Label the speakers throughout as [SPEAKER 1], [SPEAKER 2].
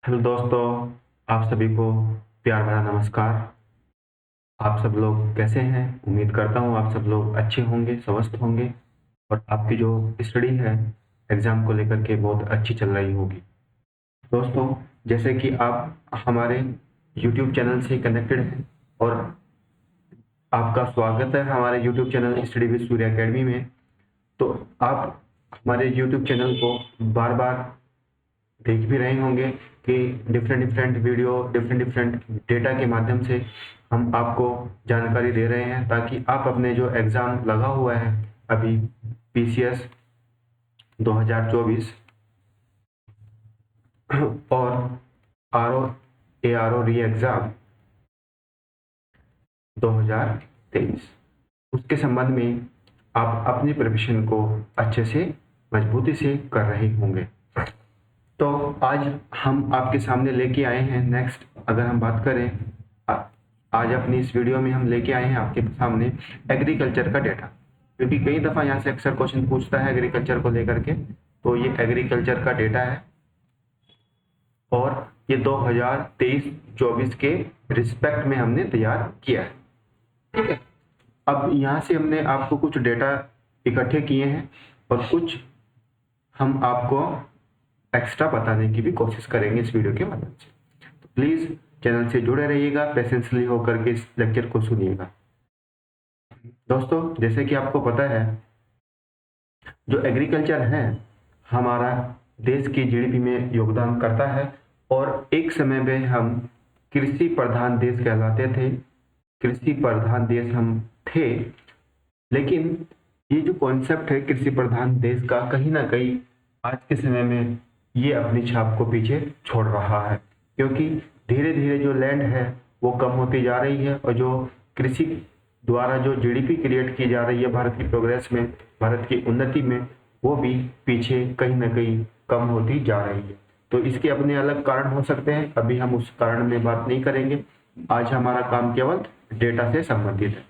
[SPEAKER 1] Hello दोस्तों, आप सभी को प्यार भरा नमस्कार। आप सब लोग कैसे हैं? उम्मीद करता हूँ आप सब लोग अच्छे होंगे, स्वस्थ होंगे और आपकी जो स्टडी है एग्ज़ाम को लेकर के बहुत अच्छी चल रही होगी। दोस्तों, जैसे कि आप हमारे यूट्यूब चैनल से कनेक्टेड हैं और आपका स्वागत है हमारे YouTube channel study with Surya academy में। तो आप हमारे यूट्यूब चैनल को बार बार देख भी रहे होंगे कि डिफरेंट वीडियो डिफरेंट डेटा के माध्यम से हम आपको जानकारी दे रहे हैं ताकि आप अपने जो एग्ज़ाम लगा हुआ है अभी पीसीएस 2024 और आरओ एआरओ री एग्ज़ाम 2023 उसके संबंध में आप अपनी प्रिपरेशन को अच्छे से मजबूती से कर रहे होंगे। तो आज हम आपके सामने लेके आए हैं नेक्स्ट, अगर हम बात करें आज अपनी इस वीडियो में हम लेके आए हैं आपके सामने एग्रीकल्चर का डेटा, क्योंकि कई दफ़ा यहाँ से अक्सर क्वेश्चन पूछता है एग्रीकल्चर को लेकर के। तो ये एग्रीकल्चर का डेटा है और ये 2023-24 के रिस्पेक्ट में हमने तैयार किया है। ठीक है, अब यहाँ से हमने आपको कुछ डेटा इकट्ठे किए हैं और कुछ हम आपको एक्स्ट्रा बताने की भी कोशिश करेंगे इस वीडियो के माध्यम से। तो प्लीज़ चैनल से जुड़े रहिएगा, पेशेंसली होकर के इस लेक्चर को सुनिएगा। दोस्तों, जैसे कि आपको पता है जो एग्रीकल्चर है हमारा देश की जीडीपी में योगदान करता है और एक समय में हम कृषि प्रधान देश कहलाते थे, कृषि प्रधान देश हम थे। लेकिन ये जो कॉन्सेप्ट है कृषि प्रधान देश का, कहीं ना कहीं आज के समय में ये अपनी छाप को पीछे छोड़ रहा है, क्योंकि धीरे धीरे जो लैंड है वो कम होती जा रही है और जो कृषि द्वारा जो जीडीपी क्रिएट की जा रही है भारत की प्रोग्रेस में, भारत की उन्नति में, वो भी पीछे कहीं ना कहीं कम होती जा रही है। तो इसके अपने अलग कारण हो सकते हैं, अभी हम उस कारण में बात नहीं करेंगे। आज हमारा काम केवल डेटा से संबंधित है।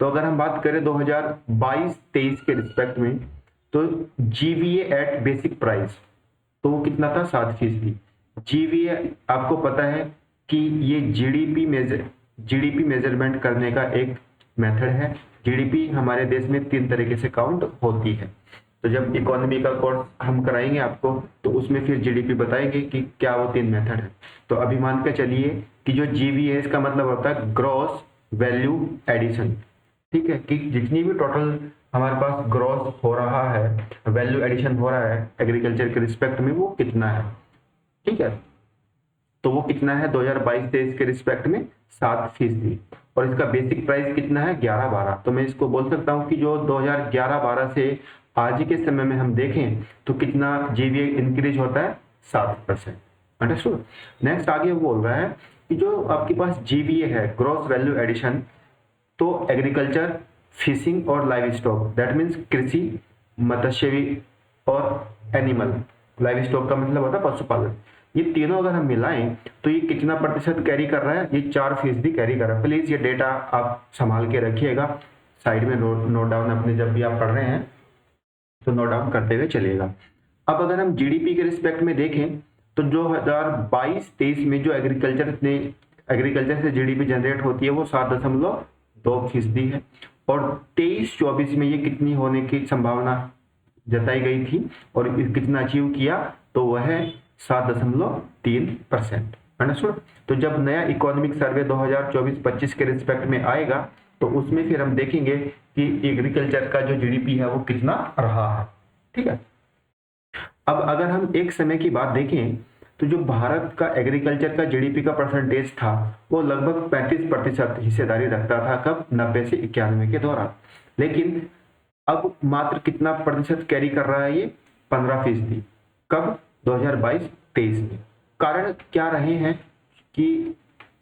[SPEAKER 1] तो अगर हम बात करें 2022-23 के रिस्पेक्ट में, तो जीवीए एट बेसिक प्राइस तो वो कितना था? 7%। जीवीए आपको पता है कि ये जीडीपी मेजरमेंट करने का एक मेथड है। जीडीपी हमारे देश में 3 तरीके से काउंट होती है। तो जब इकोनॉमी का कोर्स हम कराएंगे आपको तो उसमें फिर जीडीपी बताएंगे कि क्या वो 3 मेथड है। तो अभी मान के चलिए कि जो जीवीए इसका मतलब होता है ग्रॉस वैल्यू एडिशन। ठीक है, कि जितनी भी टोटल हमारे पास ग्रॉस हो रहा है, वैल्यू एडिशन हो रहा है एग्रीकल्चर के रिस्पेक्ट में, वो कितना है। ठीक है, तो वो कितना है 2022-23 के रिस्पेक्ट में? 7%। और इसका बेसिक प्राइस कितना है? 11-12। तो मैं इसको बोल सकता हूँ कि जो 2011-12 से आज के समय में हम देखें तो कितना जीवीए इंक्रीज होता है? 7%। अंडरस्टूड। नेक्स्ट आगे वो बोल रहा है कि जो आपके पास जीवीए है ग्रॉस वैल्यू एडिशन, तो एग्रीकल्चर, फिशिंग और लाइव स्टॉक, दैट मीन्स कृषि, मत्स्य और एनिमल। लाइव स्टॉक का मतलब होता है पशुपालन। ये तीनों अगर हम मिलाएं तो ये कितना प्रतिशत कैरी कर रहा है? ये 4% कैरी कर रहा है। प्लीज ये डेटा आप संभाल के रखिएगा, साइड में नोट डाउन अपने जब भी आप पढ़ रहे हैं तो नोट डाउन करते हुए चलिएगा। अब अगर हम जीडीपी के रिस्पेक्ट में देखें तो 2022-23 में जो एग्रीकल्चर से जीडीपी जनरेट होती है वो 7.2% है और 23-24 में ये कितनी होने की संभावना जताई गई थी और कितना अचीव किया? तो वह है 7.3%। अंडरस्टूड। तो जब नया इकोनॉमिक सर्वे 2024-25 के रिस्पेक्ट में आएगा तो उसमें फिर हम देखेंगे कि एग्रीकल्चर का जो जीडीपी है वो कितना रहा है। ठीक है, अब अगर हम एक समय की बात देखें तो जो भारत का एग्रीकल्चर का जीडीपी का परसेंटेज था वो लगभग 35% हिस्सेदारी रखता था। कब? 90 से 91 के दौरान। लेकिन अब मात्र कितना प्रतिशत कैरी कर रहा है? ये 15%। कब? 2022-23 में। कारण क्या रहे हैं कि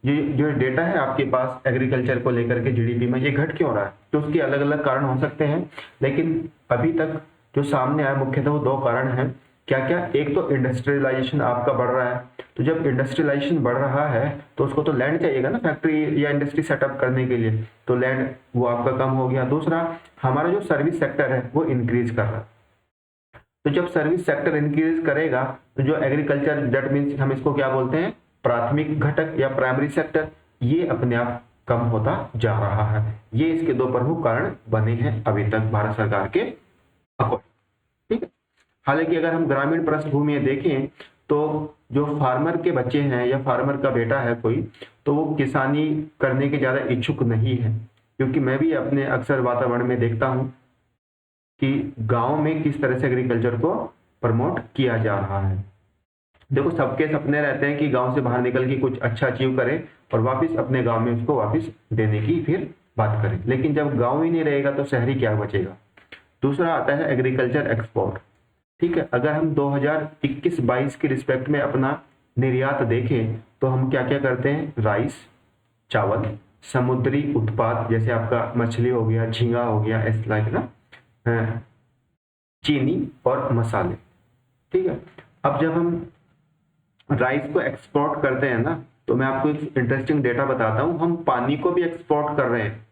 [SPEAKER 1] ये जो डेटा है आपके पास एग्रीकल्चर को लेकर के जीडीपी में ये घट क्यों रहा है? तो उसके अलग अलग कारण हो सकते हैं, लेकिन अभी तक जो सामने आया मुख्यतः वो 2 कारण हैं। क्या क्या? एक तो इंडस्ट्रियलाइजेशन आपका बढ़ रहा है। तो जब इंडस्ट्रियलाइजेशन बढ़ रहा है तो उसको तो लैंड चाहिएगा ना फैक्ट्री या इंडस्ट्री सेटअप करने के लिए, तो लैंड वो आपका कम हो गया। दूसरा, हमारा जो सर्विस सेक्टर है वो इंक्रीज कर रहा है। तो जब सर्विस सेक्टर इंक्रीज करेगा तो जो एग्रीकल्चर, दैट मीन्स हम इसको क्या बोलते हैं, प्राथमिक घटक या प्राइमरी सेक्टर, ये अपने आप कम होता जा रहा है। ये इसके दो प्रमुख कारण बने हैं अभी तक भारत सरकार के अकॉर्डिंग। ठीक है। हालांकि अगर हम ग्रामीण पृष्ठभूमि में देखें तो जो फार्मर के बच्चे हैं या फार्मर का बेटा है कोई, तो वो किसानी करने के ज्यादा इच्छुक नहीं है, क्योंकि मैं भी अपने अक्सर वातावरण में देखता हूं कि गांव में किस तरह से एग्रीकल्चर को प्रमोट किया जा रहा है। देखो, सबके सपने रहते हैं कि गांव से बाहर निकल के कुछ अच्छा अचीव करें और वापस अपने गांव में उसको वापस देने की फिर बात करें, लेकिन जब गांव ही नहीं रहेगा तो शहरी क्या बचेगा। दूसरा आता है एग्रीकल्चर एक्सपोर्ट। ठीक है, अगर हम 2021-22 के रिस्पेक्ट में अपना निर्यात देखें तो हम क्या क्या करते हैं, राइस, चावल, समुद्री उत्पाद जैसे आपका मछली हो गया, झींगा हो गया, इस लाइक ना, चीनी और मसाले। ठीक है। अब जब हम राइस को एक्सपोर्ट करते हैं ना, तो मैं आपको एक इंटरेस्टिंग डेटा बताता हूं, हम पानी को भी एक्सपोर्ट कर रहे हैं।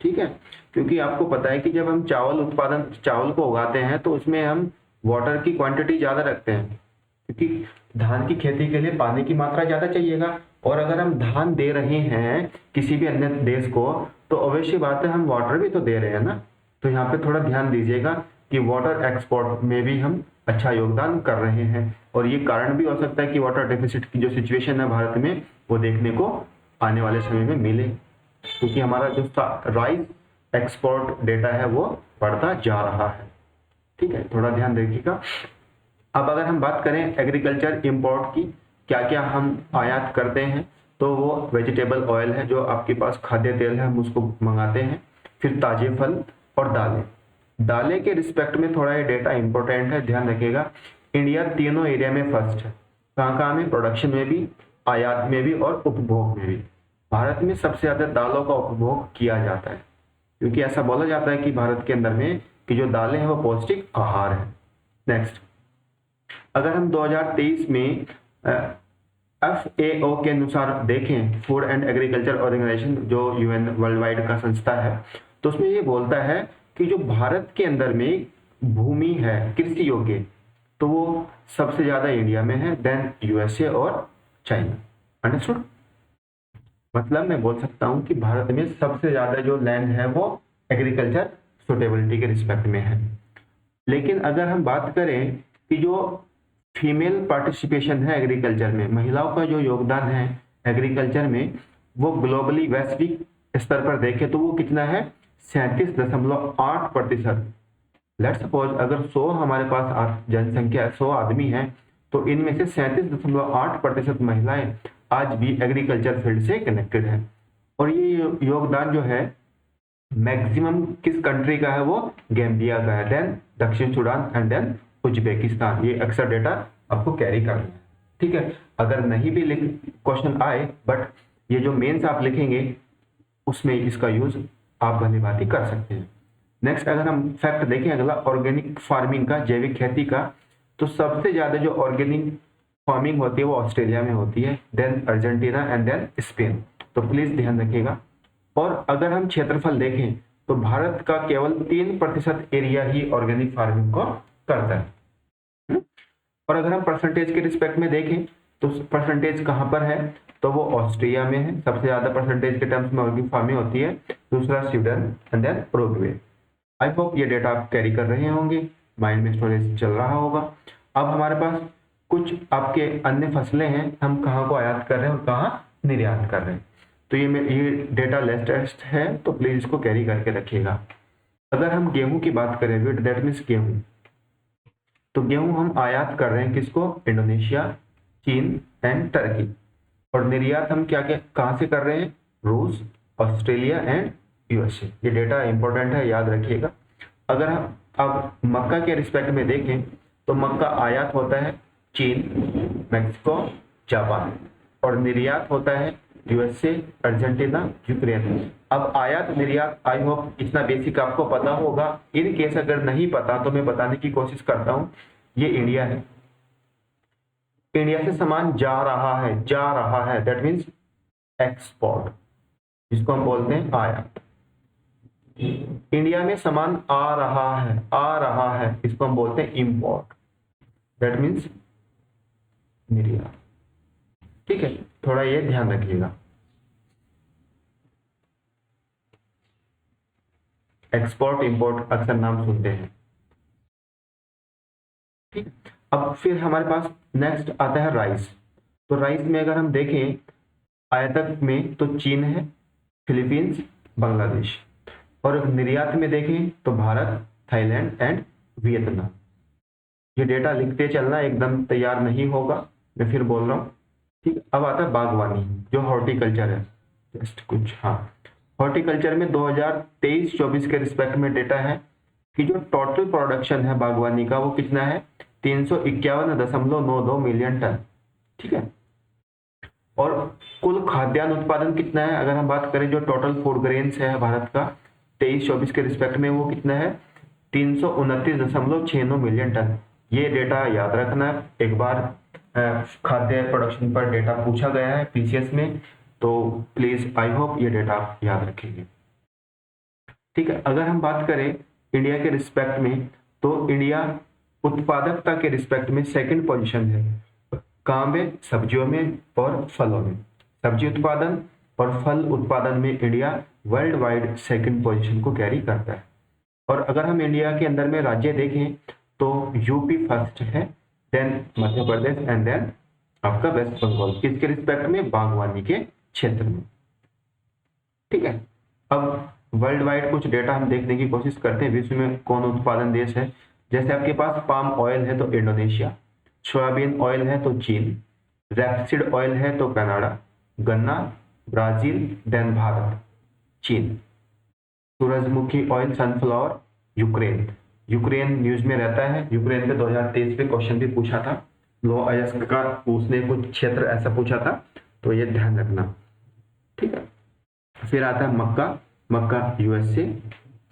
[SPEAKER 1] ठीक है, क्योंकि आपको पता है कि जब हम चावल को उगाते हैं तो उसमें हम वाटर की क्वांटिटी ज्यादा रखते हैं, क्योंकि धान की खेती के लिए पानी की मात्रा ज्यादा चाहिएगा। और अगर हम धान दे रहे हैं किसी भी अन्य देश को, तो अवश्य बात है हम वाटर भी तो दे रहे हैं ना। तो यहाँ पे थोड़ा ध्यान दीजिएगा कि वाटर एक्सपोर्ट में भी हम अच्छा योगदान कर रहे हैं, और ये कारण भी हो सकता है कि वाटर डेफिसिट की जो सिचुएशन है भारत में, वो देखने को आने वाले समय में मिले, क्योंकि हमारा जो राइस एक्सपोर्ट डेटा है वो बढ़ता जा रहा है। ठीक है, थोड़ा ध्यान रखिएगा। अब अगर हम बात करें एग्रीकल्चर इंपोर्ट की, क्या क्या हम आयात करते हैं, तो वो वेजिटेबल ऑयल है, जो आपके पास खाद्य तेल है, हम उसको मंगाते हैं। फिर ताजे फल और दालें के रिस्पेक्ट में थोड़ा ये डेटा इंपॉर्टेंट है, ध्यान रखिएगा। इंडिया तीनों एरिया में फर्स्ट है, कहाँ कहाँ में, प्रोडक्शन में भी, आयात में भी और उपभोग में भी। भारत में सबसे ज्यादा दालों का उपभोग किया जाता है, क्योंकि ऐसा बोला जाता है कि भारत के अंदर में कि जो दालें हैं वो पौष्टिक आहार है। नेक्स्ट, अगर हम 2023 में FAO के अनुसार देखें, फूड एंड एग्रीकल्चर ऑर्गेनाइजेशन जो UN वर्ल्ड वाइड का संस्था है, तो उसमें ये बोलता है कि जो भारत के अंदर में भूमि है कृषि योग्य, तो वो सबसे ज्यादा इंडिया में है, देन USA और चाइना। अंडरस्टूड? मतलब मैं बोल सकता हूं कि भारत में सबसे ज्यादा जो लैंड है वो एग्रीकल्चर सुटेबिलिटी के रिस्पेक्ट में है। लेकिन अगर हम बात करें कि जो फीमेल पार्टिसिपेशन है एग्रीकल्चर में, महिलाओं का जो योगदान है एग्रीकल्चर में, वो ग्लोबली वैश्विक स्तर पर देखें तो वो कितना है, 37.8%। लेट्स सपोज अगर 100 हमारे पास जनसंख्या 100 आदमी है, तो इनमें से 37.8% महिलाएं आज भी एग्रीकल्चर फील्ड से कनेक्टेड है। और ये योगदान जो है मैक्सिमम किस कंट्री का है, वो गैम्बिया का है, देन दक्षिण सूडान एंड देन उज्बेकिस्तान। ये अक्सर डेटा आपको कैरी करना है। ठीक है, अगर नहीं भी क्वेश्चन आए, बट ये जो मेंस आप लिखेंगे उसमें इसका यूज आप भली भांति कर सकते हैं। नेक्स्ट, अगर हम फैक्ट देखें अगला, ऑर्गेनिक फार्मिंग का, जैविक खेती का, तो सबसे ज्यादा जो ऑर्गेनिक फार्मिंग होती है वो ऑस्ट्रेलिया में होती है, then Argentina and then Spain. तो प्लीज ध्यान रखिएगा। और अगर हम क्षेत्रफल देखें तो भारत का केवल 3% एरिया ही ऑर्गेनिक फार्मिंग को करता है। और अगर हम परसेंटेज के रिस्पेक्ट में देखें तो परसेंटेज कहां पर है, तो वो ऑस्ट्रिया में है, सबसे ज्यादा परसेंटेज के टर्म्स में ऑर्गेनिक फार्मिंग होती है। दूसरा Sweden and then Uruguay. I hope ये डेटा आप कैरी कर रहे होंगे, माइंड में स्टोरेज चल रहा होगा। अब हमारे पास कुछ आपके अन्य फसलें हैं, हम कहाँ को आयात कर रहे हैं और कहाँ निर्यात कर रहे हैं। तो ये डेटा लेटेस्ट है, तो प्लीज इसको कैरी करके रखिएगा। अगर हम गेहूं की बात करें, विद दैट मीन्स गेहूं, तो गेहूं हम आयात कर रहे हैं किसको, इंडोनेशिया, चीन एंड टर्की। और निर्यात हम क्या क्या कहां से कर रहे हैं, रूस, ऑस्ट्रेलिया एंड USA। ये डेटा इंपॉर्टेंट है, याद रखिएगा। अगर हम अब मक्का के रिस्पेक्ट में देखें तो मक्का आयात होता है चीन, मैक्सिको, जापान, और निर्यात होता है USA, अर्जेंटीना, यूक्रेन। अब आयात निर्यात, आई होप इतना बेसिक आपको पता होगा। इन केस अगर नहीं पता तो मैं बताने की कोशिश करता हूं। ये इंडिया है, इंडिया से सामान जा रहा है, दैट मीन्स एक्सपोर्ट, जिसको हम बोलते हैं आयात। इंडिया में सामान आ रहा है, इसको हम बोलते हैं इंपोर्ट, दैट मीन्स निर्यात। ठीक है, थोड़ा ये ध्यान रखिएगा। एक्सपोर्ट इंपोर्ट अक्सर नाम सुनते हैं। ठीक, अब फिर हमारे पास नेक्स्ट आता है राइस। तो राइस में अगर हम देखें आयातक में तो चीन है, फिलीपींस, बांग्लादेश, और निर्यात में देखें तो भारत, थाईलैंड एंड वियतनाम। ये डेटा लिखते चलना, एकदम तैयार नहीं होगा, मैं फिर बोल रहा हूँ। ठीक, अब आता है बागवानी, जो हॉर्टिकल्चर है। जस्ट कुछ, हाँ, हॉर्टिकल्चर में 2023-24 के रिस्पेक्ट में डेटा है कि जो टोटल प्रोडक्शन है बागवानी का वो कितना है, 351.92 मिलियन टन। ठीक है, और कुल खाद्यान्न उत्पादन कितना है, अगर हम बात करें जो टोटल फूड ग्रेन्स है भारत का 23-24 के रिस्पेक्ट में, वो कितना है, 329.69 मिलियन टन। ये डेटा याद रखना। एक बार खाद्य प्रोडक्शन पर डेटा पूछा गया है पीसीएस में, तो प्लीज आई होप ये डेटा आप याद रखेंगे। ठीक है, अगर हम बात करें इंडिया के रिस्पेक्ट में, तो इंडिया उत्पादकता के रिस्पेक्ट में सेकंड पोजीशन है। कहाँ में, सब्जियों में और फलों में। सब्जी उत्पादन और फल उत्पादन में India world wide second position को कैरी करता है। और अगर हम इंडिया के अंदर में राज्य देखें तो यूपी फर्स्ट है, then Madhya Pradesh and then आपका वेस्ट बंगाल। किसके रिस्पेक्ट में, बागवानी के क्षेत्र में। ठीक है, अब वर्ल्ड वाइड कुछ डेटा हम देखने की कोशिश करते हैं, विश्व में कौन उत्पादन देश है। जैसे आपके पास पाम ऑयल है तो इंडोनेशिया, सोयाबीन ऑयल है तो चीन, रैपसीड ऑयल है तो कनाडा, गन्ना ब्राजील, देन भारत, चीन, सूरजमुखी oil sunflower Ukraine. Ukraine news में रहता है, यूक्रेन पे 2023 में क्वेश्चन भी पूछा था, लो अयस्क का उसने कुछ क्षेत्र ऐसा पूछा था, तो ये ध्यान रखना। ठीक है, फिर आता है मक्का, मक्का यूएसए।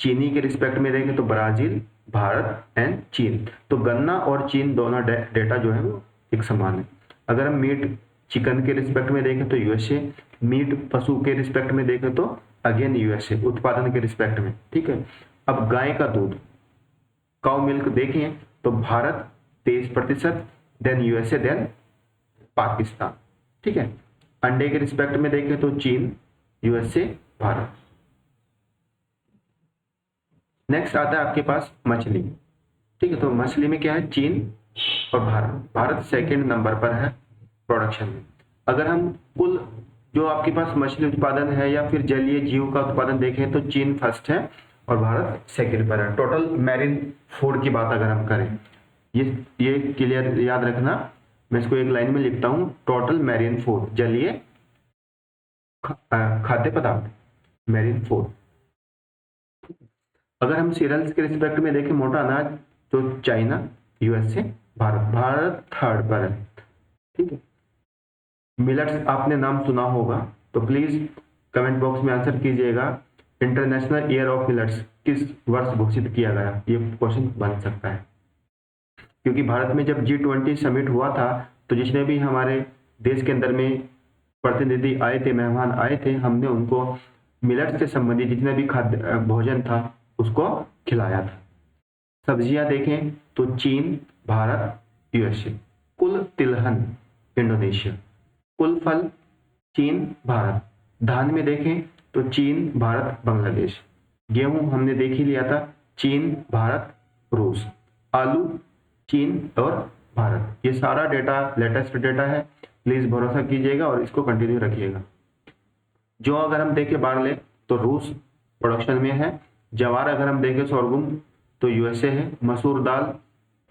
[SPEAKER 1] चीनी के रिस्पेक्ट में देखें तो ब्राजील, भारत एंड चीन। तो गन्ना और चीन दोनों डेटा जो है वो एक समान है। अगर हम मीट चिकन के रिस्पेक्ट में देखें तो यूएसए, मीट पशु के रिस्पेक्ट में देखें तो अगेन यूएसए, उत्पादन के रिस्पेक्ट में। ठीक है, अब गाय का दूध, काउ मिल्क देखें तो Bharat 23%, then USA, then Pakistan. ठीक है, अंडे के रिस्पेक्ट में देखें तो चीन, यूएसए, भारत। नेक्स्ट आता है आपके पास मछली। ठीक है, तो मछली में क्या है, चीन और भारत। भारत सेकंड नंबर पर है प्रोडक्शन में। अगर हम कुल जो आपके पास मछली उत्पादन है या फिर जलीय जीव का उत्पादन देखें तो चीन फर्स्ट है और भारत सेकंड पर है। टोटल मैरिन फूड की बात अगर हम करें, ये क्लियर याद रखना, मैं इसको एक लाइन में लिखता हूं, टोटल मैरिन फूड, जलीय खाद्य पदार्थ, मैरिन फूड। अगर हम सीरियल्स के रिस्पेक्ट में देखें, मोटा अनाज तो China, USA, Bharat. Bharat third पर है। ठीक है, मिलेट्स आपने नाम सुना होगा, तो प्लीज कमेंट बॉक्स में आंसर कीजिएगा। इंटरनेशनल ईयर ऑफ मिलेट्स किस वर्ष घोषित किया गया, ये क्वेश्चन बन सकता है। क्योंकि भारत में जब G20 समिट हुआ था तो जितने भी हमारे देश के अंदर में प्रतिनिधि आए थे, मेहमान आए थे, हमने उनको मिलेट्स से संबंधित जितने भी खाद्य भोजन था उसको खिलाया था। सब्जियां देखें तो चीन, भारत, यूएसए। कुल तिलहन इंडोनेशिया। कुल फल चीन, भारत। धान में देखें तो चीन, भारत, बांग्लादेश। गेहूं हमने देख ही लिया था, चीन, भारत, रूस। आलू चीन और भारत। ये सारा डेटा लेटेस्ट डेटा है, प्लीज भरोसा कीजिएगा और इसको कंटिन्यू रखिएगा। जो अगर हम देखें बार्ले तो रूस प्रोडक्शन में है। जवार अगर हम देखें सोरगुम तो यूएसए है। मसूर दाल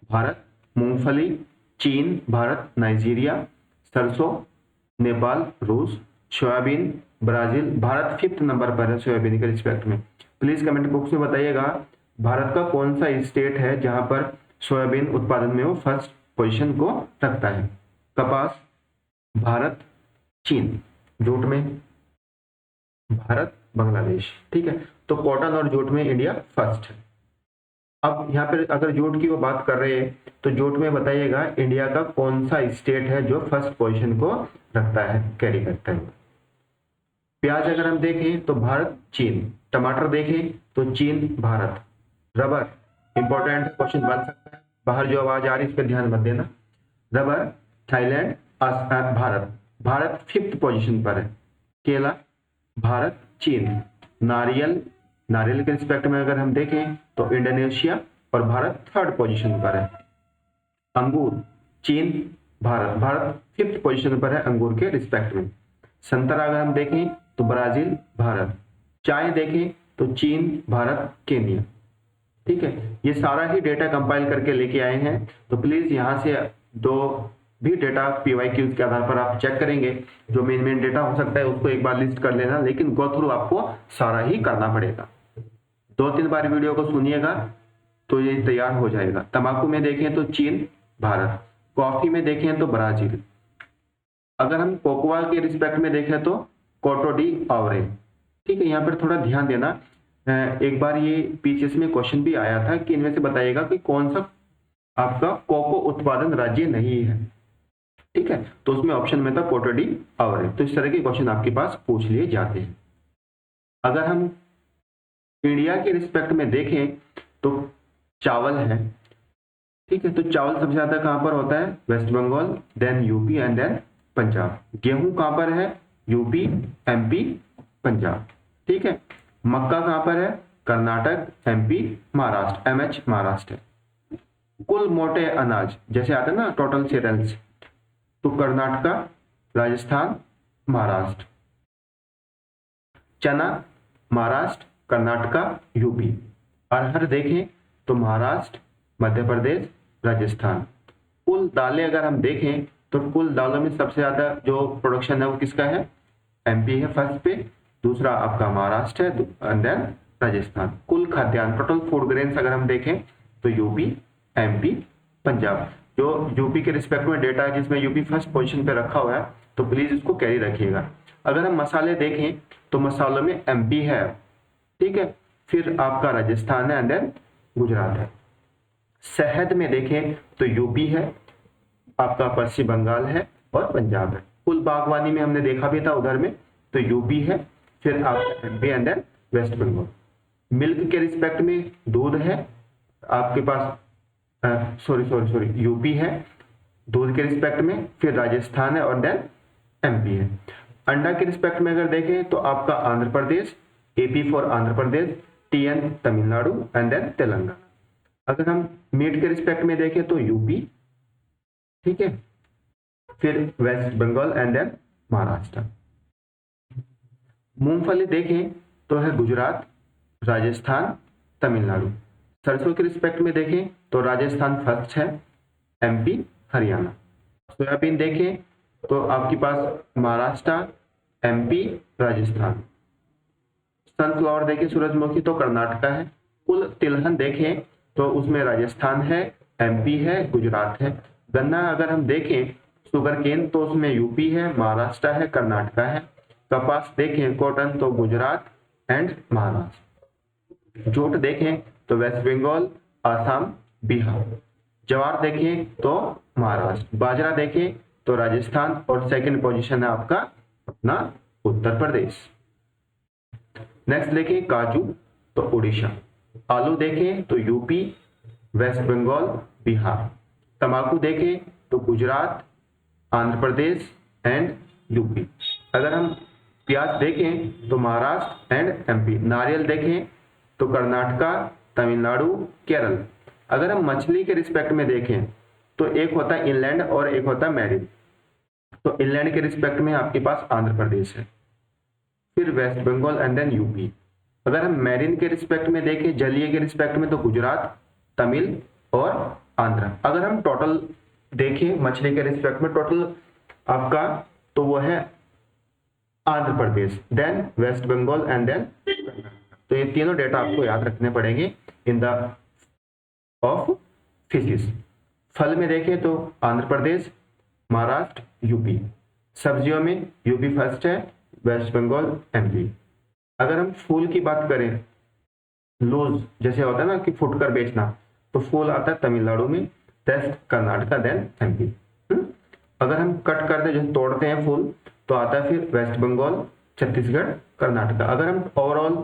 [SPEAKER 1] भारत। मूंगफली चीन, भारत, नाइजीरिया। सरसों नेपाल, रूस। Soybean Brazil. Bharat fifth number पर है सोयाबीन के रिस्पेक्ट में। प्लीज कमेंट बॉक्स में बताइएगा भारत का कौन सा स्टेट है जहां पर सोयाबीन उत्पादन में वो फर्स्ट पोजीशन को रखता है। कपास भारत, चीन। जूट में भारत, बांग्लादेश। ठीक है, तो कॉटन और जूट में इंडिया फर्स्ट है। अब यहाँ पर अगर जूट की वो बात कर रहे हैं तो जूट में बताइएगा इंडिया का कौन सा स्टेट है जो फर्स्ट पोजीशन को रखता है, कैरी करता है। प्याज अगर हम देखें तो भारत, चीन। टमाटर देखें तो चीन भारत। रबर इंपॉर्टेंट क्वेश्चन बन सकता है, बाहर जो आवाज आ रही है इस पर ध्यान मत देना। Rubber Thailand Bharat. Bharat 5th position पर है। केला भारत चीन। नारियल, नारियल के रिस्पेक्ट में अगर हम देखें तो इंडोनेशिया और भारत 3rd पोजीशन पर है। अंगूर चीन भारत, भारत 5th पोजीशन पर है अंगूर के रिस्पेक्ट में। संतरा अगर हम देखें तो ब्राजील भारत। चाय देखें तो चीन भारत केन्या। ठीक है, ये सारा ही डेटा कंपाइल करके लेके आए हैं, तो प्लीज यहाँ से दो भी डेटा PYQs के आधार पर आप चेक करेंगे, जो मेन डेटा हो सकता है उसको एक बार लिस्ट कर लेना, लेकिन गो थ्रू आपको सारा ही करना पड़ेगा। 2-3 बार वीडियो को सुनिएगा तो ये तैयार हो जाएगा। तंबाकू में देखें तो चीन भारत। कॉफी में देखें तो ब्राजील। अगर हम कोकोआ के रिस्पेक्ट में देखें तो कोटो डी आवर। ठीक है, यहाँ पर थोड़ा ध्यान देना। एक बार ये PCS में क्वेश्चन भी आया था कि इनमें से बताइएगा कि कौन सा आपका कोको उत्पादन राज्य नहीं है। ठीक है, तो उसमें ऑप्शन में था कोटो डी आवर। तो इस तरह के क्वेश्चन आपके पास पूछ लिए जाते हैं। अगर हम इंडिया के रिस्पेक्ट में देखें तो चावल है। ठीक है, तो चावल सबसे ज्यादा कहां पर होता है? West Bengal, then UP and then Punjab. गेहूं कहां पर है? UP, MP, Punjab. ठीक है, मक्का कहां पर है? कर्नाटक, MP, महाराष्ट्र, MH महाराष्ट्र है। कुल मोटे अनाज जैसे आते हैं ना टोटल सीरियल्स, तो कर्नाटका, राजस्थान, महाराष्ट्र। चना महाराष्ट्र, कर्नाटका, यूपी। अरहर देखें तो महाराष्ट्र, मध्य प्रदेश, राजस्थान। कुल दालें अगर हम देखें तो कुल दालों में सबसे ज्यादा जो प्रोडक्शन है वो किसका है? MP है फर्स्ट पे, दूसरा आपका महाराष्ट्र है, एंड देन राजस्थान। कुल खाद्यान्न टोटल फूड ग्रेन्स अगर हम देखें तो यूपी, MP, पंजाब। जो यूपी के रिस्पेक्ट में डेटा है जिसमें यूपी फर्स्ट पोजीशन पे रखा हुआ है, तो प्लीज इसको कैरी रखिएगा। अगर हम मसाले देखें तो मसालों में MP है। ठीक है, फिर आपका राजस्थान है एंड देन गुजरात है। शहद में देखें तो यूपी है, आपका पश्चिम बंगाल है और पंजाब है। कुल बागवानी में हमने देखा भी था उधर में, तो यूपी है, फिर आपका MP and then waste Bengal. Milk के रिस्पेक्ट में दूध है आपके पास, सॉरी यूपी है दूध के रिस्पेक्ट में, फिर राजस्थान है और देन MP है। अंडा के रिस्पेक्ट में अगर देखें तो आपका Andhra Pradesh, AP for Andhra Pradesh, TN Tamil Nadu and then Telangana. अगर हम मीट के रिस्पेक्ट में देखें तो यूपी, ठीक है, फिर West Bengal and then Maharashtra. मूंगफली देखें तो है गुजरात, राजस्थान, तमिलनाडु। सरसों के रिस्पेक्ट में देखें तो राजस्थान फर्स्ट है, MP, हरियाणा। सोयाबीन देखें तो आपके पास महाराष्ट्र, MP, राजस्थान। सनफ्लावर देखें सूरजमुखी तो कर्नाटका है। कुल तिलहन देखें तो उसमें राजस्थान है, MP है, गुजरात है। गन्ना अगर हम देखें शुगर केन तो उसमें यूपी है, महाराष्ट्र है, कर्नाटका है। कपास देखें कॉटन तो गुजरात एंड महाराष्ट्र। जूट देखें तो वेस्ट बंगाल, आसाम, बिहार। ज्वार देखें तो महाराष्ट्र। बाजरा देखें तो राजस्थान और सेकंड पोजीशन है आपका अपना उत्तर प्रदेश। नेक्स्ट देखें काजू तो उड़ीसा। आलू देखें तो यूपी, वेस्ट बंगाल, बिहार। तंबाकू देखें तो गुजरात, आंध्र प्रदेश एंड यूपी। अगर हम प्याज देखें तो महाराष्ट्र एंड MP। नारियल देखें तो कर्नाटका, तमिलनाडु, केरल। अगर हम मछली के रिस्पेक्ट में देखें तो एक होता है इनलैंड और एक होता है मैरीन। तो इनलैंड के रिस्पेक्ट में आपके पास आंध्र प्रदेश है, फिर West Bengal and then UP. अगर हम मैरीन के रिस्पेक्ट में देखें, जलीय के रिस्पेक्ट में, तो गुजरात, तमिल और आंध्र। अगर हम टोटल देखें मछली के रिस्पेक्ट में टोटल आपका, तो वो है Andhra Pradesh, then waste Bengal and then Karnataka. तो ये तीनों डेटा आपको याद रखने पड़ेंगे इन द ऑफ फिशिस। फल में देखें तो आंध्र प्रदेश, महाराष्ट्र, यूपी। सब्जियों में यूपी फर्स्ट है, वेस्ट बंगाल, MP। अगर हम फूल की बात करें, लूज जैसे होता है ना कि फुटकर बेचना, तो फूल आता है तमिलनाडु में, देन कर्नाटका, देन MP। अगर हम कट करते हैं जैसे तोड़ते हैं फूल, तो आता है फिर वेस्ट बंगाल, छत्तीसगढ़, कर्नाटका। अगर हम ओवरऑल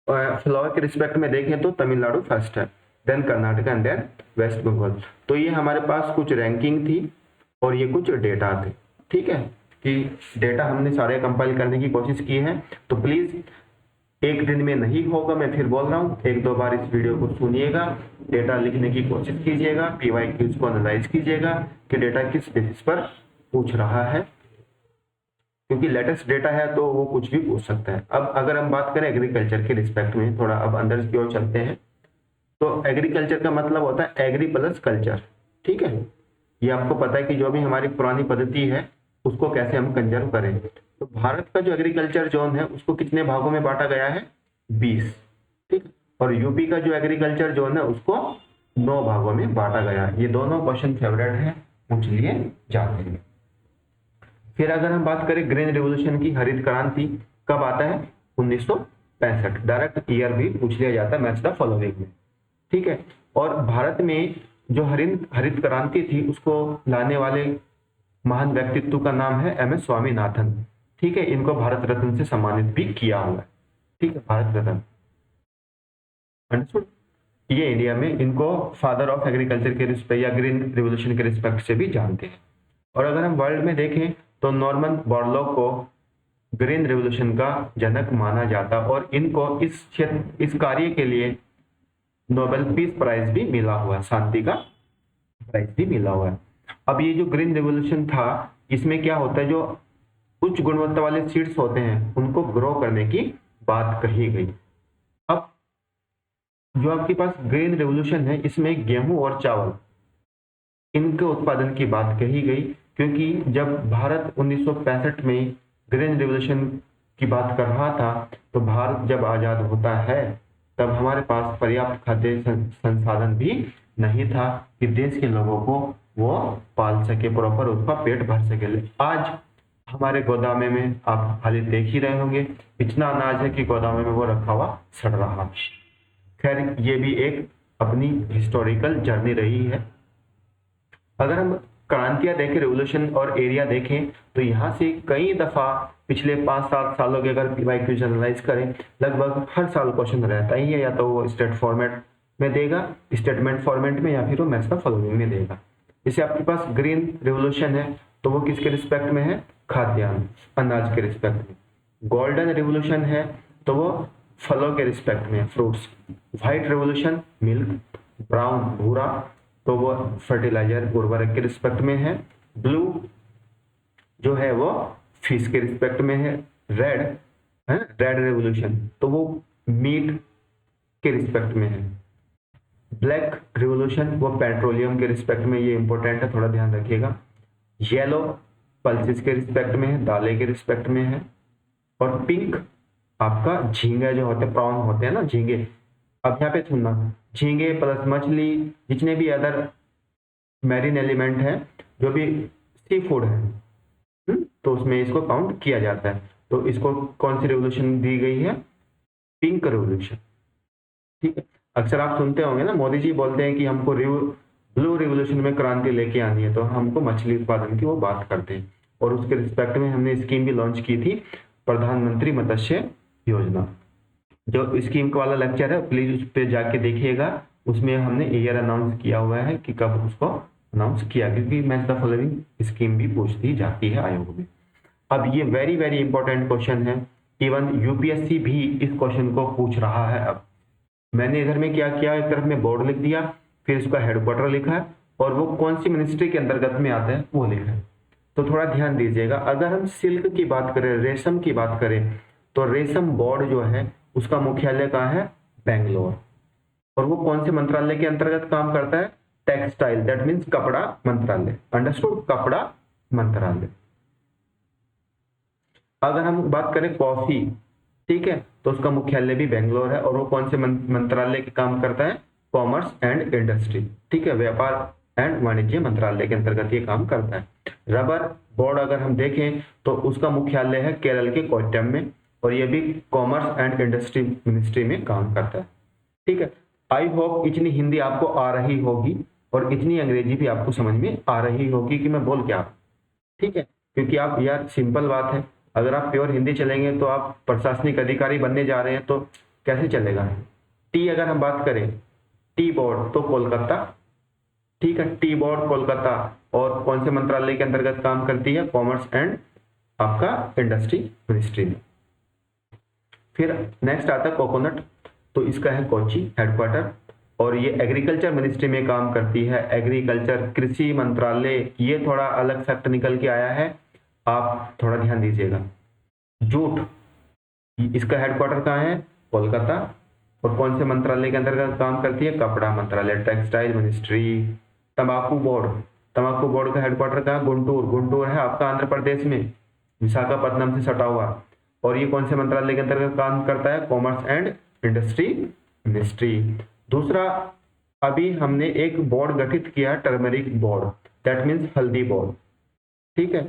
[SPEAKER 1] फ्लावर के रिस्पेक्ट में देखें तो तमिलनाडु फर्स्ट है, then Karnataka and then waste Bengal. तो ये हमारे पास कुछ रैंकिंग थी और ये कुछ डेटा थे, ठीक है, कि डेटा हमने सारे कंपाइल करने की कोशिश की है। तो प्लीज एक दिन में नहीं होगा, मैं फिर बोल रहा हूँ, एक दो बार इस वीडियो को सुनिएगा, डेटा लिखने की कोशिश कीजिएगा, पीवाईक्यूज को एनालाइज कीजिएगा कि डेटा किस बेसिस पर पूछ रहा है, क्योंकि लेटेस्ट डेटा है तो वो कुछ भी पूछ सकता है। अब अगर हम बात करें एग्रीकल्चर के रिस्पेक्ट में, थोड़ा अब अंदर की ओर चलते हैं, तो एग्रीकल्चर का मतलब होता है एग्री प्लस कल्चर, ठीक है। ये आपको पता है कि जो भी हमारी पुरानी पद्धति है उसको कैसे हम कंजर्व करें। तो भारत का जो एग्रीकल्चर जोन है उसको कितने भागों में बांटा गया है, 20, ठीक। और यूपी का जो एग्रीकल्चर जोन है उसको 9 भागों में बांटा गया है। ये दोनों क्वेश्चन फेवरेट है, पूछ लिए जाते हैं। फिर अगर हम बात करें ग्रीन रिवोल्यूशन की, हरित क्रांति कब आता है, 1965, डायरेक्ट ईयर भी पूछ लिया जाता है मैच द फॉलोइंग में, ठीक है। और भारत में जो हरित क्रांति थी उसको लाने वाले महान व्यक्तित्व का नाम है MS स्वामीनाथन, ठीक है। इनको भारत रत्न से सम्मानित भी किया हुआ है, ठीक है, भारत रत्न, अंडरस्टूड। ये इंडिया में इनको फादर ऑफ एग्रीकल्चर के रिस्पेक्ट या ग्रीन रिवोल्यूशन के रिस्पेक्ट से भी जानते हैं। और अगर हम वर्ल्ड में देखें तो नॉर्मन बोरलॉग को ग्रीन रिवोल्यूशन का जनक माना जाता और इनको इस कार्य के लिए नोबेल पीस प्राइज भी मिला हुआ है, शांति का प्राइज भी मिला हुआ है। अब ये जो ग्रीन रिवोल्यूशन था इसमें क्या होता है, जो उच्च गुणवत्ता वाले सीड्स होते हैं उनको ग्रो करने की बात कही गई। अब जो आपके पास ग्रीन रिवोल्यूशन है इसमें गेहूं और चावल इनके उत्पादन की बात कही गई, क्योंकि जब भारत 1965 में ग्रीन रिवोल्यूशन की बात कर रहा था तो भारत जब आजाद होता है तब हमारे पास पर्याप्त खाद्य संसाधन भी नहीं था कि देश के लोगों को वो पाल सके, प्रॉपर उसका पेट भर सके। आज हमारे गोदामे में आप हाल देख ही रहे होंगे, इतना अनाज है कि गोदामे में वो रखा हुआ सड़ रहा। खैर ये भी एक अपनी हिस्टोरिकल जर्नी रही है। अगर हम क्रांतियां देखें, रेवोल्यूशन और एरिया देखें, तो यहाँ से कई दफा पिछले 5-7 सालों के अगर पीवाईक्यूज एनालाइज करें, लगभग हर साल क्वेश्चन रहता ही है, या तो वो स्टेट फॉर्मेट में देगा, स्टेटमेंट फॉर्मेट में, या फिर वो मैच द फॉलोइंग में देगा। जैसे आपके पास ग्रीन रिवोल्यूशन है तो वो किसके रिस्पेक्ट में है, खाद्यान्न अनाज के रिस्पेक्ट में। गोल्डन रिवोल्यूशन है तो वो फलों के रिस्पेक्ट में, fruits. White revolution milk, brown भूरा तो वो फर्टिलाइजर उर्वरक के रिस्पेक्ट में है। ब्लू जो है वो फिश के रिस्पेक्ट में है। रेड रिवोल्यूशन तो वो मीट के रिस्पेक्ट में है। ब्लैक रिवोल्यूशन वो पेट्रोलियम के रिस्पेक्ट में, ये इंपॉर्टेंट है, थोड़ा ध्यान रखिएगा। येलो पल्सेस के रिस्पेक्ट में है, दालें के रिस्पेक्ट में है। और पिंक आपका झींगे जो होते हैं, प्रॉन होते हैं ना, झींगे। अब यहाँ पे सुनना, झींगे प्लस मछली, जितने भी अदर मैरीन एलिमेंट है, जो भी सी फूड है, तो उसमें इसको काउंट किया जाता है। तो इसको कौन सी रिवोल्यूशन दी गई है, पिंक रिवोल्यूशन, ठीक है। अक्सर आप सुनते होंगे ना, मोदी जी बोलते हैं कि हमको ब्लू रिवोल्यूशन में क्रांति लेके आनी है, तो हमको मछली उत्पादन की वो बात करते हैं। और उसके रिस्पेक्ट में हमने स्कीम भी लॉन्च की थी, प्रधानमंत्री मत्स्य योजना। जो स्कीम का वाला लेक्चर है प्लीज उस पर जाके देखिएगा, उसमें हमने ईयर अनाउंस किया हुआ है कि कब उसको अनाउंस किया, क्योंकि मैच द फॉलोइंग स्कीम भी पूछती जाती है आयोग में। अब ये वेरी वेरी इंपॉर्टेंट क्वेश्चन है, इवन यूपीएससी भी इस क्वेश्चन को पूछ रहा है। अब मैंने इधर में क्या किया, एक तरफ में बोर्ड लिख दिया, फिर उसका हेडक्वार्टर लिखा है, और वो कौन सी मिनिस्ट्री के अंतर्गत में आता है वो लिखा है। तो थोड़ा ध्यान दीजिएगा, अगर हम सिल्क की बात करें, रेशम की बात करें, तो रेशम बोर्ड जो है उसका मुख्यालय कहाँ है, बेंगलोर। और वो कौन से मंत्रालय के अंतर्गत काम करता है, टेक्सटाइल, दैट मीन्स कपड़ा मंत्रालय, अंडरस्टूड, कपड़ा मंत्रालय। अगर हम बात करें कॉफी, ठीक है, तो उसका मुख्यालय भी बेंगलोर है, और वो कौन से मंत्रालय के काम करता है, कॉमर्स एंड इंडस्ट्री, ठीक है, व्यापार एंड वाणिज्य मंत्रालय के अंतर्गत ये काम करता है। रबर बोर्ड अगर हम देखें तो उसका मुख्यालय है केरल के कोट्टयम में, और ये भी कॉमर्स एंड इंडस्ट्री मिनिस्ट्री में काम करता है, ठीक है। आई होप इतनी हिंदी आपको आ रही होगी और इतनी अंग्रेजी भी आपको समझ में आ रही होगी कि मैं बोल क्या, ठीक है, क्योंकि आप यार सिंपल बात है, अगर आप प्योर हिंदी चलेंगे तो आप प्रशासनिक अधिकारी बनने जा रहे हैं, तो कैसे चलेगा। टी अगर हम बात करें, टी बोर्ड तो कोलकाता, ठीक है, टी बोर्ड कोलकाता, और कौन से मंत्रालय के अंतर्गत काम करती है, कॉमर्स एंड आपका इंडस्ट्री मिनिस्ट्री में। फिर नेक्स्ट आता है कोकोनट, तो इसका है कोची हेडक्वार्टर, और ये एग्रीकल्चर मिनिस्ट्री में काम करती है। एग्रीकल्चर कृषि मंत्रालय, ये थोड़ा अलग फैक्ट निकल के आया है, आप थोड़ा ध्यान दीजिएगा। जूट, इसका हेडक्वार्टर कहाँ है, कोलकाता, और कौन से मंत्रालय के अंतर्गत काम करती है, कपड़ा मंत्रालय, टेक्सटाइल मिनिस्ट्री। तंबाकू बोर्ड, तंबाकू बोर्ड का हेडक्वार्टर कहाँ, गुंटूर, गुंटूर है आपका आंध्र प्रदेश में, विशाखापट्टनम से सटा हुआ, और ये कौन से मंत्रालय के अंतर्गत काम करता है, कॉमर्स एंड इंडस्ट्री मिनिस्ट्री। दूसरा, अभी हमने एक बोर्ड गठित किया, टर्मरिक बोर्ड, दैट मीन्स हल्दी बोर्ड, ठीक है।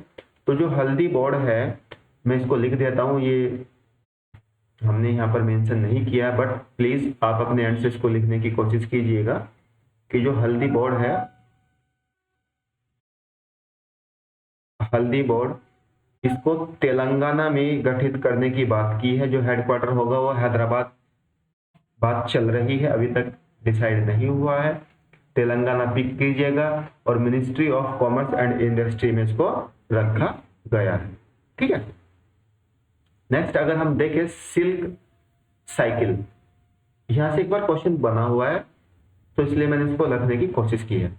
[SPEAKER 1] तो जो हल्दी बोर्ड है, मैं इसको लिख देता हूं, ये हमने यहाँ पर मेंशन नहीं किया, बट प्लीज आप अपने एंड से इसको लिखने की कोशिश कीजिएगा कि जो हल्दी बोर्ड है, हल्दी बोर्ड, इसको तेलंगाना में गठित करने की बात की है। जो हेडक्वार्टर होगा वो हैदराबाद, बात चल रही है, अभी तक डिसाइड नहीं हुआ है, तेलंगाना पिक कीजिएगा, और ministry of commerce and industry में इसको रखा गया है, ठीक है। नेक्स्ट अगर हम देखें सिल्क साइकिल, यहां से एक बार क्वेश्चन बना हुआ है, तो इसलिए मैंने इसको लिखने की कोशिश की है।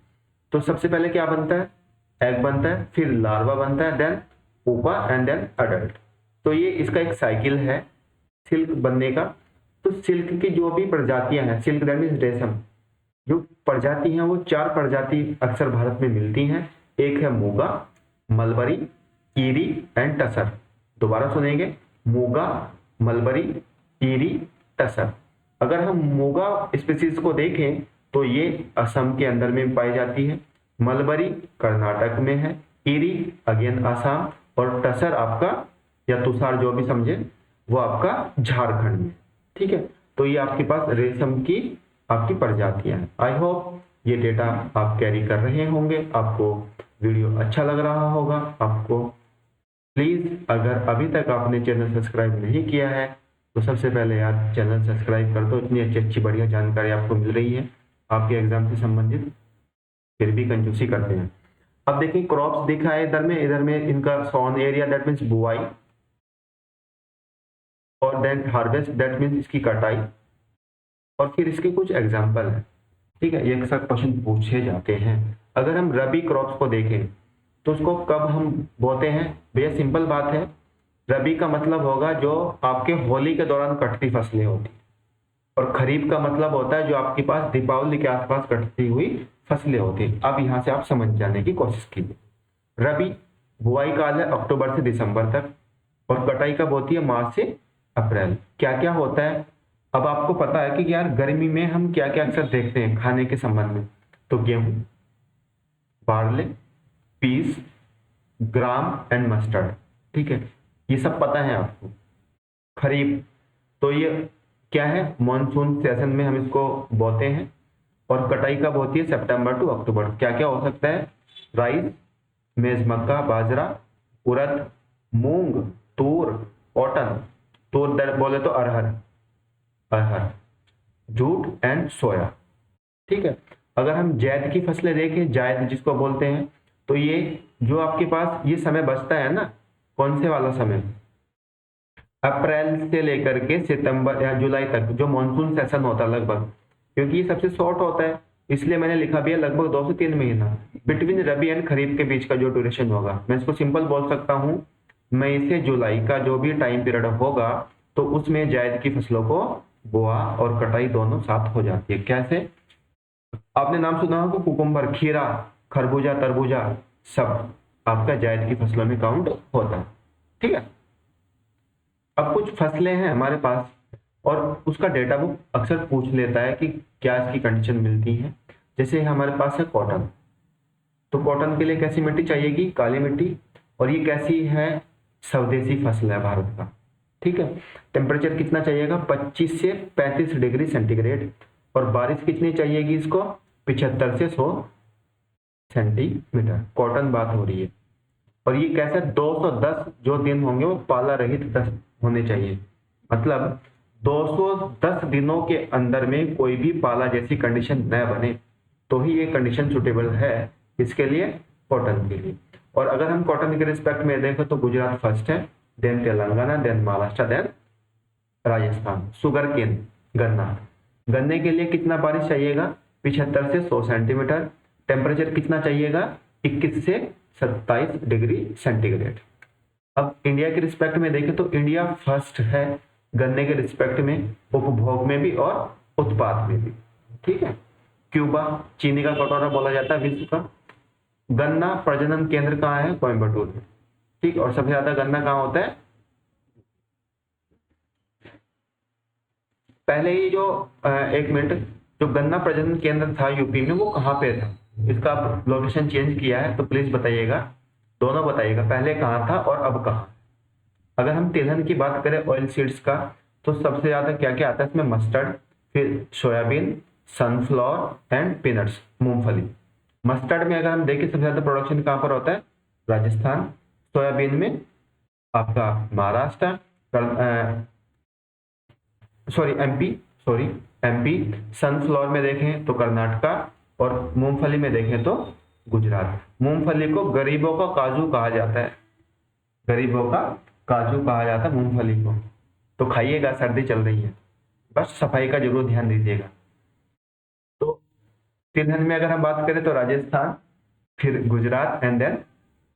[SPEAKER 1] तो सबसे पहले क्या बनता है, एग बनता है, फिर लार्वा बनता है, then pupa and then adult. तो ये इसका एक साइकिल है सिल्क बनने का। तो सिल्क की जो भी प्रजातियां हैं, सिल्क दैट मीन्स रेशम, जो प्रजाति हैं वो 4 प्रजाति अक्सर भारत में मिलती हैं। एक है Muga, mulberry, eerie and tussar. दोबारा सुनेंगे, मूगा, मलबरी, ईरी, टसर। अगर हम मूगा स्पीसीज को देखें तो ये असम के अंदर में पाई जाती है, मलबरी कर्नाटक में है, ईरी अगेन आसाम, और टसर आपका या तुषार जो भी समझे वो आपका झारखंड में, ठीक है। तो ये आपके पास रेशम की आपकी प्रजातियां हैं। आई होप ये डेटा आप कैरी कर रहे होंगे, आपको वीडियो अच्छा लग रहा होगा। आपको प्लीज अगर अभी तक आपने चैनल सब्सक्राइब नहीं किया है तो सबसे पहले यार चैनल सब्सक्राइब कर दो। इतनी अच्छी अच्छी बढ़िया जानकारी आपको मिल रही है आपके एग्जाम से संबंधित, फिर भी कंजूसी करते हैं। अब देखिए क्रॉप्स दिखा है इधर में इनका सॉन एरिया दैट मीन्स बुआई, और देन हार्वेस्ट दैट मीन्स इसकी कटाई, और फिर इसके कुछ एग्जाम्पल है, ठीक है। ये सब क्वेश्चन पूछे जाते हैं। अगर हम रबी क्रॉप्स को देखें तो उसको कब हम बोते हैं, भैया सिंपल बात है, रबी का मतलब होगा जो आपके होली के दौरान कटती फसलें होती, और खरीफ का मतलब होता है जो आपके पास दीपावली के आसपास कटती हुई फसलें होती हैं। अब यहाँ से आप समझ जाने की कोशिश कीजिए। रबी बुआई काल है अक्टूबर से दिसंबर तक, और कटाई कब होती है, मार्च से अप्रैल। क्या क्या होता है, अब आपको पता है कि यार गर्मी में हम क्या क्या अक्सर देखते हैं खाने के संबंध में, तो गेहूं, barley, peas, gram and mustard, ठीक है, ये सब पता है आपको। खरीफ तो ये क्या है, मॉनसून सेशन में हम इसको बोते हैं, और कटाई कब होती है, सितंबर टू अक्टूबर। क्या क्या हो सकता है, राइस, मेज मक्का, बाजरा, उड़द, मूंग, तूर, कॉटन, तूर बोले तो अरहर, जूट एंड सोया, ठीक है। अगर हम जायद की फसलें देखें, जायद जिसको बोलते हैं, तो ये जो आपके पास ये समय बचता है ना, कौन से वाला समय, अप्रैल से लेकर के सितंबर या जुलाई तक जो मॉनसून सेशन होता है लगभग, क्योंकि ये सबसे शॉर्ट होता है इसलिए मैंने लिखा भी है लगभग 2 से 3 महीना बिटवीन रबी एंड खरीफ के बीच का जो ड्यूरेशन होगा। मैं इसको सिंपल बोल सकता हूँ, मई से जुलाई का जो भी टाइम पीरियड होगा तो उसमें जायद की फसलों को बोआ और कटाई दोनों साथ हो जाती है। कैसे, आपने नाम सुना होगा कुकुम्बर, खीरा, खरबूजा, तरबूजा, सब आपका जायद की फसलों में काउंट होता है, ठीक है। अब कुछ फसलें हैं हमारे पास और उसका डेटा बुक अक्सर पूछ लेता है कि क्या इसकी कंडीशन मिलती है। जैसे हमारे पास है कॉटन, तो कॉटन के लिए कैसी मिट्टी चाहिएगी, काली मिट्टी, और ये कैसी है, स्वदेशी फसल है भारत का, ठीक है। टेम्परेचर कितना चाहिएगा, 25 से 35 डिग्री सेंटीग्रेड, और बारिश कितनी चाहिएगी इसको, 75 से 100 सेंटीमीटर। कॉटन बात हो रही है, और ये कैसे 210 जो दिन होंगे वो पाला रहित होने चाहिए, मतलब 210 दिनों के अंदर में कोई भी पाला जैसी कंडीशन न बने तो ही ये कंडीशन सुटेबल है इसके लिए, कॉटन के लिए। और अगर हम कॉटन के रिस्पेक्ट में देखें तो गुजरात फर्स्ट है, then Telangana, then Maharashtra, then Rajasthan. Sugar cane, गन्ना, गन्ने के लिए कितना बारिश चाहिएगा? 75 से 100 सेंटीमीटर। टेम्परेचर कितना चाहिएगा? 21 से 27 डिग्री सेंटीग्रेड। अब इंडिया के रिस्पेक्ट में देखें तो इंडिया फर्स्ट है गन्ने के रिस्पेक्ट में, उपभोग में भी और उत्पाद में भी। ठीक है। क्यूबा, चीनी का कटोरा बोला जाता है विश्व का। गन्ना प्रजनन केंद्र कहाँ है? कोयम्बटूर में। ठीक। और सबसे ज्यादा गन्ना कहाँ होता है? पहले ही जो एक मिनट, जो गन्ना प्रजनन केंद्र था यूपी में वो कहाँ पे था? इसका लोकेशन चेंज किया है तो प्लीज बताइएगा, दोनों बताइएगा, पहले कहाँ था और अब कहाँ। अगर हम तिलहन की बात करें ऑयल सीड्स का, तो सबसे ज्यादा क्या क्या आता है इसमें? मस्टर्ड, फिर सोयाबीन, सनफ्लावर एंड पीनट्स, मूंगफली। मस्टर्ड में अगर हम देखें सबसे ज्यादा प्रोडक्शन कहाँ पर होता है? राजस्थान। सोयाबीन में आपका महाराष्ट्र, एमपी। सनफ्लावर में देखें तो कर्नाटका, और मूंगफली में देखें तो गुजरात। मूंगफली को गरीबों का काजू कहा जाता है, गरीबों का काजू कहा जाता है मूंगफली को। तो खाइएगा, सर्दी चल रही है, बस सफाई का जरूर ध्यान दीजिएगा। तो तिलहन में अगर हम बात करें तो राजस्थान, फिर गुजरात एंड देन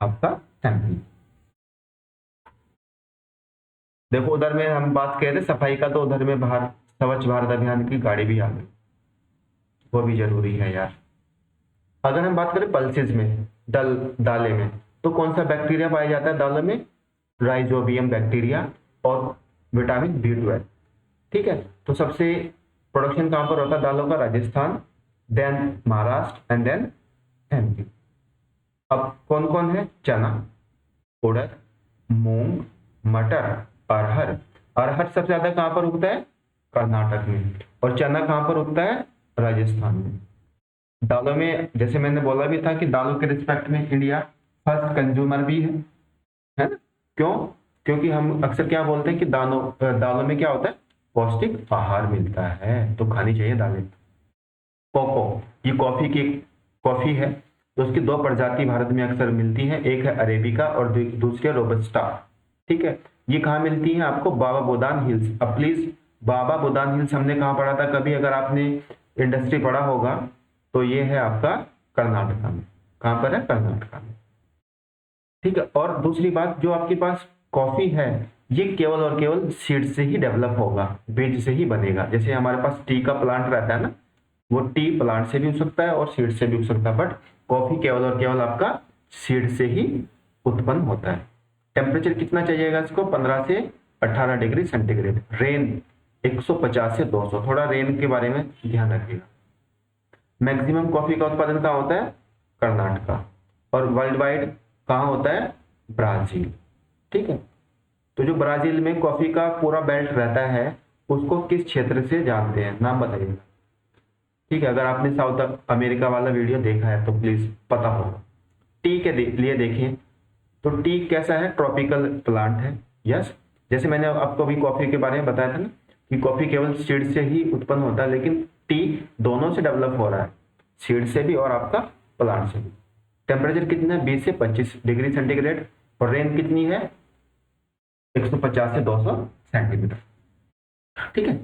[SPEAKER 1] आपका एमपी। देखो उधर में हम बात कर रहे सफाई का, तो उधर में बाहर स्वच्छ भारत अभियान की गाड़ी भी आ गई, वो भी जरूरी है यार। अगर हम बात करें पल्सेस में, दालें में, तो कौन सा बैक्टीरिया पाया जाता है दालों में? राइजोबियम बैक्टीरिया और विटामिन B12। ठीक है। तो सबसे प्रोडक्शन कहां पर होता है दालों का? Rajasthan, then Maharashtra and then MP. अब कौन कौन है? चना, उड़द, मूंग, मटर, अरहर। अरहर सबसे ज्यादा कहां पर उगता है? कर्नाटक में। और चना कहां पर उगता है? राजस्थान में। दालों में जैसे मैंने बोला भी था कि दालों के रिस्पेक्ट में इंडिया फर्स्ट कंज्यूमर भी है ना? क्यों? क्योंकि हम अक्सर क्या बोलते हैं कि दालों में क्या होता है? पौष्टिक आहार मिलता है, तो खानी चाहिए दालें। कोको, ये कॉफी है, तो उसकी दो प्रजाति भारत में अक्सर मिलती हैं, एक है अरेबिका और दूसरी है रोबस्टा। ठीक है। ये कहाँ मिलती है आपको? बाबा बुदान हिल्स। अब प्लीज बाबा बुदान हिल्स हमने कहाँ पढ़ा था कभी? अगर आपने इंडस्ट्री पढ़ा होगा तो ये है आपका कर्नाटका में। कहाँ पर है? कर्नाटका में। ठीक है। और दूसरी बात, जो आपके पास कॉफी है ये केवल और केवल सीड से ही डेवलप होगा, बीज से ही बनेगा। जैसे हमारे पास टी का प्लांट रहता है ना, वो टी प्लांट से भी उग सकता है और सीड से भी उग सकता है, बट कॉफी केवल और केवल आपका सीड से ही उत्पन्न होता है। टेम्परेचर कितना चाहिएगा इसको? 15 से 18 डिग्री सेंटीग्रेड। रेन 150 से 200। थोड़ा रेन के बारे में ध्यान रखिएगा। मैक्सिमम कॉफी का उत्पादन कहाँ होता है? कर्नाटका। और वर्ल्ड वाइड कहाँ होता है? ब्राजील। ठीक है। तो जो ब्राजील में कॉफी का पूरा बेल्ट रहता है उसको किस क्षेत्र से जानते हैं? नाम बताइएगा। ठीक है। अगर आपने साउथ अमेरिका वाला वीडियो देखा है तो प्लीज पता होगा। टी के लिए देखें तो टी कैसा है? ट्रॉपिकल प्लांट है। यस। जैसे मैंने आपको अभी कॉफी के बारे में बताया था ना कि कॉफी केवल सीड से ही उत्पन्न होता है, लेकिन टी दोनों से डेवलप हो रहा है, सीड से भी और आपका प्लांट से भी। टेम्परेचर कितना है? 20 से 25 डिग्री सेंटीग्रेड। और रेन कितनी है? 150 से 200 सेंटीमीटर। ठीक है।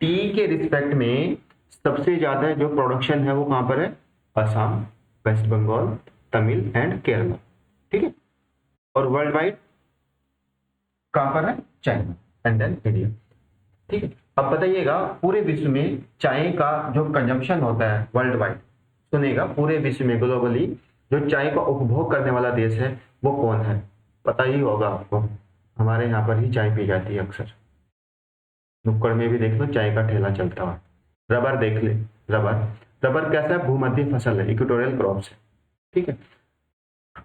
[SPEAKER 1] टी के रिस्पेक्ट में सबसे ज्यादा जो प्रोडक्शन है वो कहां पर है? Assam, West Bengal, Tamil and Kerala. ठीक है। और वर्ल्ड वाइड कहां पर है? China and then India. ठीक है। अब बताइएगा पूरे विश्व में चाय का जो कंजम्पशन होता है वर्ल्ड वाइड, सुनेगा, पूरे विश्व में ग्लोबली जो चाय का उपभोग करने वाला देश है वो कौन है? पता ही होगा आपको, हमारे यहाँ पर ही चाय पी जाती है अक्सर। नुक्कड़ में भी देख लो चाय का ठेला चलता हुआ। रबर देख ले, रबर कैसा है? भूमध्य फसल है, इक्वेटोरियल क्रॉप्स है। ठीक है।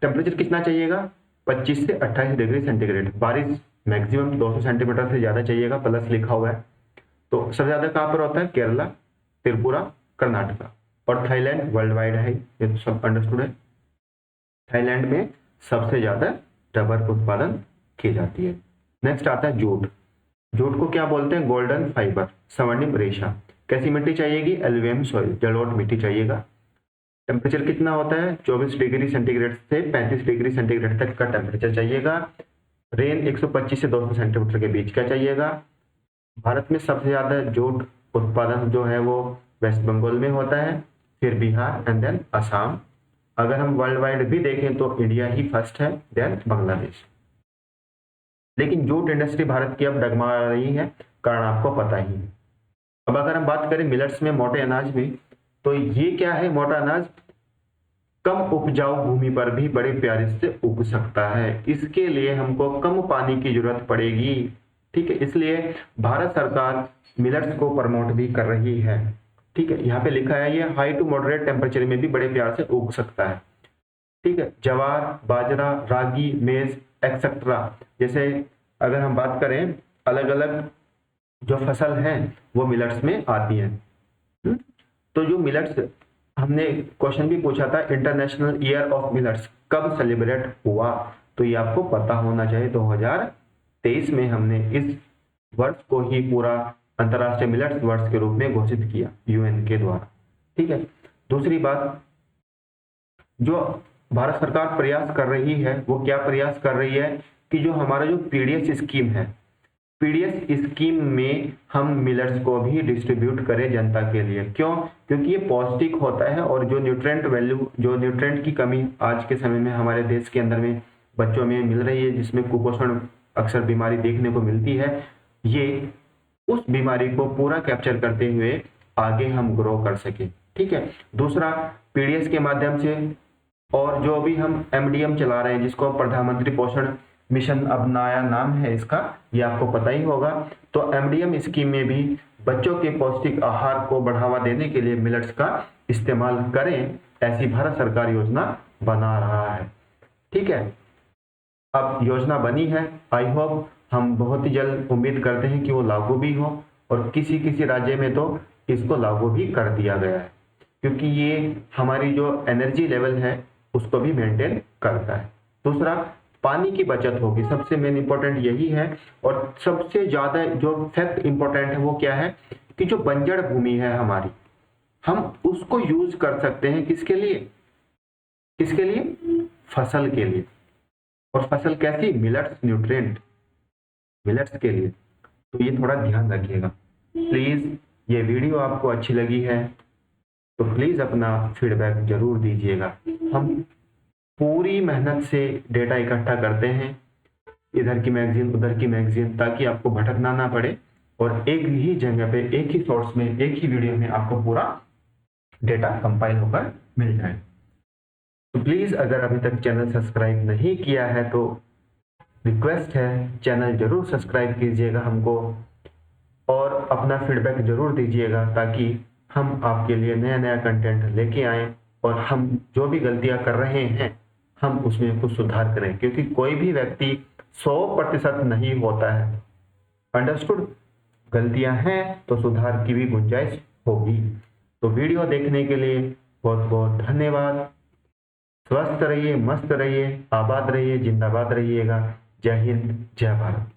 [SPEAKER 1] टेम्परेचर कितना चाहिएगा? 25 से 28 डिग्री सेंटीग्रेड। बारिश मैक्सिमम 200 सेंटीमीटर से ज्यादा चाहिएगा, प्लस लिखा हुआ है। तो सबसे ज्यादा कहां पर होता है? केरला, त्रिपुरा, कर्नाटका। और थाईलैंड वर्ल्ड वाइड है, ये तो सब अंडरस्टूड है। थाईलैंड में सबसे ज्यादा रबर उत्पादन की जाती है। नेक्स्ट आता है जूट। जूट को क्या बोलते हैं? गोल्डन फाइबर, स्वर्णिम रेशा। कैसी मिट्टी चाहिएगी? एल्यूवियल सॉइल, जलोढ़ मिट्टी चाहिएगा। टेम्परेचर कितना होता है? 24 डिग्री सेंटीग्रेड से 35 डिग्री सेंटीग्रेड तक का टेम्परेचर चाहिएगा। रेन 125 से 200 सेंटीमीटर के बीच का चाहिएगा। भारत में सबसे ज्यादा जूट उत्पादन जो है वो वेस्ट बंगाल में होता है, फिर बिहार एंड देन असम। अगर हम वर्ल्ड वाइड भी देखें तो इंडिया ही फर्स्ट है, देन बांग्लादेश। लेकिन जूट इंडस्ट्री भारत की अब डगमगा रही है, कारण आपको पता ही है। अब अगर हम बात करें मिलेट्स में, मोटे अनाज में, तो ये क्या है? मोटा अनाज कम उपजाऊ भूमि पर भी बड़े प्यारे से उग सकता है। इसके लिए हमको कम पानी की जरूरत पड़ेगी, ठीक है। इसलिए भारत सरकार मिलेट्स को प्रमोट भी कर रही है, ठीक है। यहाँ पे लिखा है ये हाई टू मॉडरेट टेम्परेचर में भी बड़े प्यार से उग सकता है, ठीक है। जवार, बाजरा, रागी, मेज एक्सेट्रा, जैसे अगर हम बात करें अलग अलग जो फसल हैं वो मिलेट्स में आती हैं। तो जो मिलेट्स, हमने क्वेश्चन भी पूछा था इंटरनेशनल ईयर ऑफ मिलेट्स कब सेलिब्रेट हुआ, तो ये आपको पता होना चाहिए। 2023 में हमने इस वर्ष को ही पूरा अंतरराष्ट्रीय मिलेट्स वर्ष के रूप में घोषित किया यूएन के द्वारा, ठीक है। दूसरी बात, जो भारत सरकार प्रयास कर रही है वो क्या प्रयास कर रही है कि जो हमारा जो पीडीएस स्कीम है, पीडीएस स्कीम में हम मिलेट्स को भी डिस्ट्रीब्यूट करें जनता के लिए। क्यों? क्योंकि ये पौष्टिक होता है और जो न्यूट्रिएंट वैल्यू, जो न्यूट्रिएंट की कमी आज के समय में हमारे देश के अंदर में बच्चों में मिल रही है, जिसमें कुपोषण अक्सर बीमारी देखने को मिलती है, ये उस बीमारी को पूरा कैप्चर करते हुए आगे हम ग्रो कर सके, ठीक है। दूसरा, पीडीएस के माध्यम से और जो भी हम एमडीएम चला रहे हैं, जिसको प्रधानमंत्री पोषण मिशन, अब नया नाम है इसका, ये आपको पता ही होगा। तो एमडीएम स्कीम में भी बच्चों के पौष्टिक आहार को बढ़ावा देने के लिए मिलेट्स का इस्तेमाल करें, ऐसी भारत सरकार योजना बना रहा है, ठीक है। अब योजना बनी है, आई होप हम बहुत ही जल्द उम्मीद करते हैं कि वो लागू भी हो, और किसी किसी राज्य में तो इसको लागू भी कर दिया गया है, क्योंकि ये हमारी जो एनर्जी लेवल है उसको भी मेंटेन करता है। दूसरा, पानी की बचत होगी, सबसे मेन इंपॉर्टेंट यही है। और सबसे ज्यादा जो फैक्ट इंपॉर्टेंट है वो क्या है कि जो बंजर भूमि है हमारी, हम उसको यूज कर सकते हैं किसके लिए? किसके लिए? फसल के लिए। और फसल कैसी? मिलेट्स न्यूट्रिएंट, मिलेट्स के लिए। तो ये थोड़ा ध्यान रखिएगा प्लीज। ये वीडियो आपको अच्छी लगी है तो प्लीज अपना फीडबैक जरूर दीजिएगा। हम पूरी मेहनत से डेटा इकट्ठा करते हैं, इधर की मैगजीन उधर की मैगजीन, ताकि आपको भटकना ना पड़े और एक ही जगह पे, एक ही सोर्स में, एक ही वीडियो में आपको पूरा डेटा कंपाइल होकर मिल जाए। तो प्लीज अगर अभी तक चैनल सब्सक्राइब नहीं किया है तो रिक्वेस्ट है, चैनल जरूर सब्सक्राइब कीजिएगा हमको, और अपना फीडबैक जरूर दीजिएगा, ताकि हम आपके लिए नया नया कंटेंट लेके आए और हम जो भी गलतियां कर रहे हैं हम उसमें कुछ सुधार करें, क्योंकि कोई भी व्यक्ति 100% नहीं होता है। अंडरस्टूड? गलतियां हैं तो सुधार की भी गुंजाइश होगी। तो वीडियो देखने के लिए बहुत बहुत धन्यवाद। स्वस्थ रहिए, मस्त रहिए, आबाद रहिए, जिंदाबाद रहिएगा। जय हिंद, जय भारत।